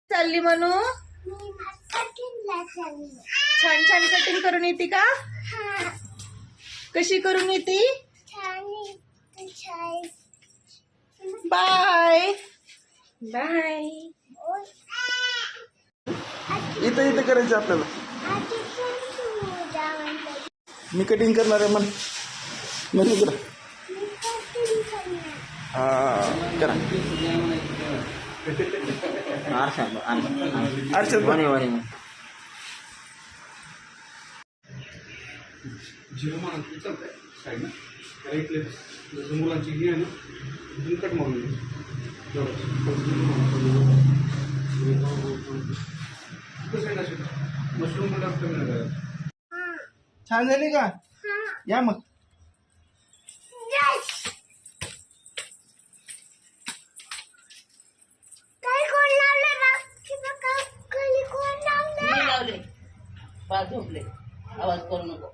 चालली म्हणू छान छान कटिंग करून येते का? कशी करून येते? Bye bye. इथं इथं करायचं आपल्याला. मी कटिंग करणार आहे मन इकडं. हा करा. अर्षद मुलांची घे ना कट मारून मशरूम छान झाली का? या मग. लावले. झोपले. आवाज करू नको.